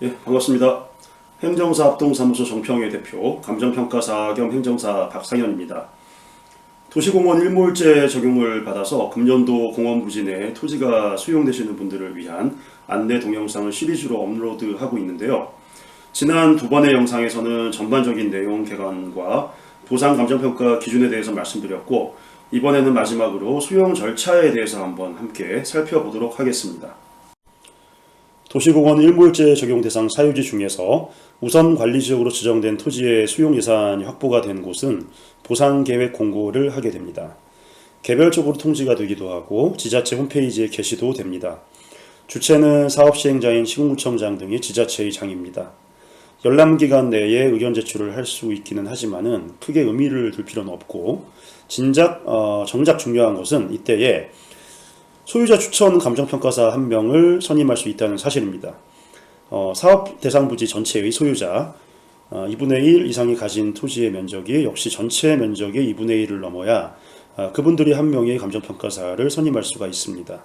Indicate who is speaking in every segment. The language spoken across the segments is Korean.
Speaker 1: 예, 반갑습니다. 행정사업동사무소 정평의 대표, 감정평가사 겸 행정사 박상현입니다. 도시공원 일몰제 적용을 받아서 금년도 공원 부지 내 토지가 수용되시는 분들을 위한 안내 동영상을 시리즈로 업로드하고 있는데요. 지난 두 번의 영상에서는 전반적인 내용 개관과 보상 감정평가 기준에 대해서 말씀드렸고, 이번에는 마지막으로 수용 절차에 대해서 한번 함께 살펴보도록 하겠습니다. 도시공원 일몰제 적용 대상 사유지 중에서 우선 관리지역으로 지정된 토지의 수용 예산이 확보가 된 곳은 보상계획 공고를 하게 됩니다. 개별적으로 통지가 되기도 하고 지자체 홈페이지에 게시도 됩니다. 주체는 사업시행자인 시군구청장 등이 지자체의 장입니다. 열람기간 내에 의견 제출을 할 수 있기는 하지만은 크게 의미를 둘 필요는 없고, 정작 중요한 것은 이때에 소유자 추천 감정평가사 한 명을 선임할 수 있다는 사실입니다. 사업 대상 부지 전체의 소유자 2분의 1 이상이 가진 토지의 면적이 역시 전체 면적의 2분의 1을 넘어야 그분들이 한 명의 감정평가사를 선임할 수가 있습니다.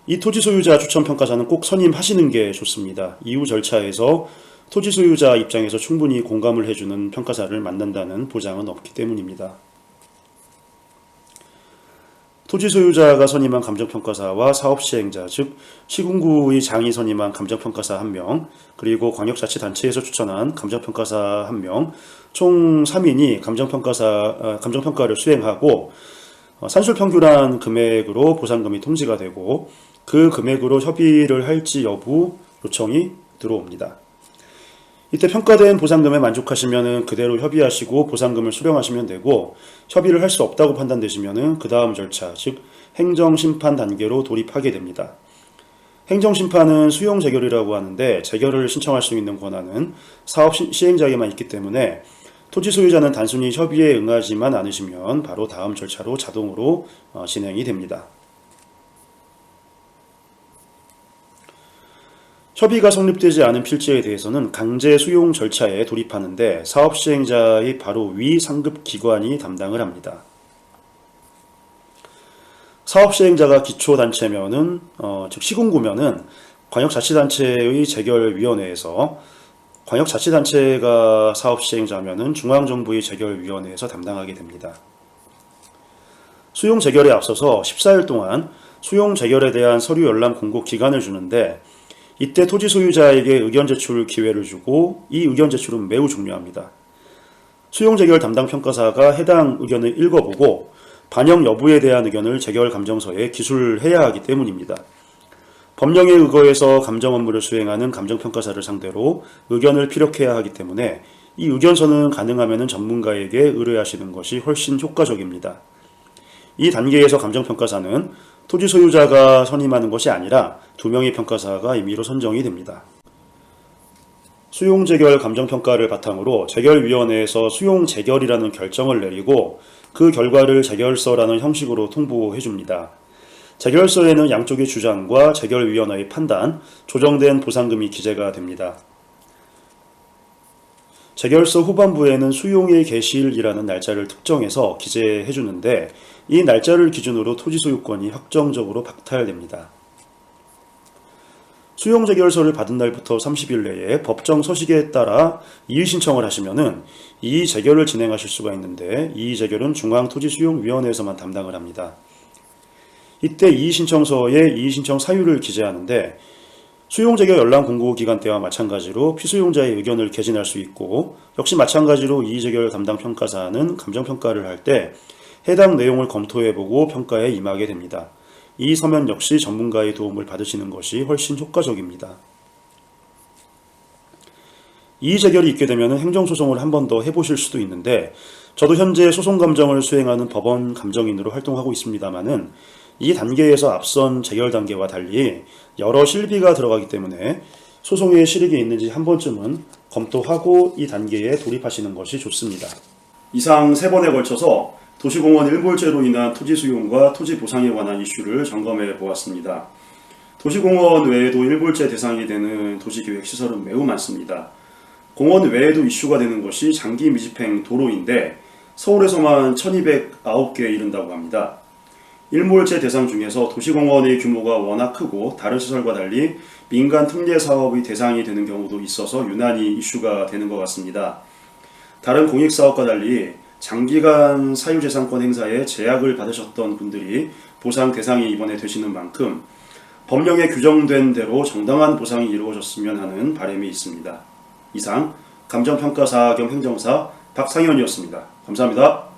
Speaker 1: 이 토지 소유자 추천평가사는 꼭 선임하시는 게 좋습니다. 이후 절차에서 토지 소유자 입장에서 충분히 공감을 해주는 평가사를 만난다는 보장은 없기 때문입니다. 토지 소유자가 선임한 감정평가사와 사업시행자, 즉 시군구의 장이 선임한 감정평가사 1명, 그리고 광역자치단체에서 추천한 감정평가사 1명, 총 3인이 감정평가를 수행하고 산술평균한 금액으로 보상금이 통지가 되고, 그 금액으로 협의를 할지 여부 요청이 들어옵니다. 이때 평가된 보상금에 만족하시면 그대로 협의하시고 보상금을 수령하시면 되고, 협의를 할 수 없다고 판단되시면 그 다음 절차, 즉 행정심판 단계로 돌입하게 됩니다. 행정심판은 수용 재결이라고 하는데, 재결을 신청할 수 있는 권한은 사업 시행자에게만 있기 때문에 토지 소유자는 단순히 협의에 응하지만 않으시면 바로 다음 절차로 자동으로 진행이 됩니다. 협의가 성립되지 않은 필지에 대해서는 강제 수용 절차에 돌입하는데, 사업 시행자의 바로 위 상급 기관이 담당을 합니다. 사업 시행자가 기초단체면은 즉 시군구면은 광역자치단체의 재결위원회에서, 광역자치단체가 사업 시행자면은 중앙정부의 재결위원회에서 담당하게 됩니다. 수용 재결에 앞서서 14일 동안 수용 재결에 대한 서류 열람 공고 기간을 주는데, 이때 토지 소유자에게 의견 제출 기회를 주고, 이 의견 제출은 매우 중요합니다. 수용 재결 담당 평가사가 해당 의견을 읽어보고 반영 여부에 대한 의견을 재결 감정서에 기술해야 하기 때문입니다. 법령에 의거해서 감정 업무를 수행하는 감정평가사를 상대로 의견을 피력해야 하기 때문에 이 의견서는 가능하면 전문가에게 의뢰하시는 것이 훨씬 효과적입니다. 이 단계에서 감정평가사는 토지 소유자가 선임하는 것이 아니라 2명의 평가사가 임의로 선정이 됩니다. 수용 재결 감정평가를 바탕으로 재결위원회에서 수용 재결이라는 결정을 내리고, 그 결과를 재결서라는 형식으로 통보해 줍니다. 재결서에는 양쪽의 주장과 재결위원회의 판단, 조정된 보상금이 기재가 됩니다. 재결서 후반부에는 수용의 개시일이라는 날짜를 특정해서 기재해 주는데, 이 날짜를 기준으로 토지 소유권이 확정적으로 박탈됩니다. 수용 재결서를 받은 날부터 30일 내에 법정 서식에 따라 이의 신청을 하시면은 이의 재결을 진행하실 수가 있는데, 이의 재결은 중앙토지수용위원회에서만 담당을 합니다. 이때 이의 신청서에 이의 신청 사유를 기재하는데, 수용 재결 열람 공고 기간 때와 마찬가지로 피수용자의 의견을 개진할 수 있고, 역시 마찬가지로 이의 재결 담당 평가사는 감정평가를 할 때 해당 내용을 검토해보고 평가에 임하게 됩니다. 이 서면 역시 전문가의 도움을 받으시는 것이 훨씬 효과적입니다. 이의 재결이 있게 되면 행정소송을 한 번 더 해보실 수도 있는데, 저도 현재 소송감정을 수행하는 법원 감정인으로 활동하고 있습니다만은, 이 단계에서 앞선 재결 단계와 달리 여러 실비가 들어가기 때문에 소송에 실익이 있는지 한 번쯤은 검토하고 이 단계에 돌입하시는 것이 좋습니다. 이상 3번에 걸쳐서 도시공원 일몰제로 인한 토지 수용과 토지 보상에 관한 이슈를 점검해 보았습니다. 도시공원 외에도 일몰제 대상이 되는 도시계획시설은 매우 많습니다. 공원 외에도 이슈가 되는 것이 장기 미집행 도로인데, 서울에서만 1209개에 이른다고 합니다. 일몰제 대상 중에서 도시공원의 규모가 워낙 크고 다른 시설과 달리 민간 특례 사업의 대상이 되는 경우도 있어서 유난히 이슈가 되는 것 같습니다. 다른 공익사업과 달리 장기간 사유재산권 행사에 제약을 받으셨던 분들이 보상 대상이 이번에 되시는 만큼 법령에 규정된 대로 정당한 보상이 이루어졌으면 하는 바람이 있습니다. 이상 감정평가사 겸 행정사 박상현이었습니다. 감사합니다.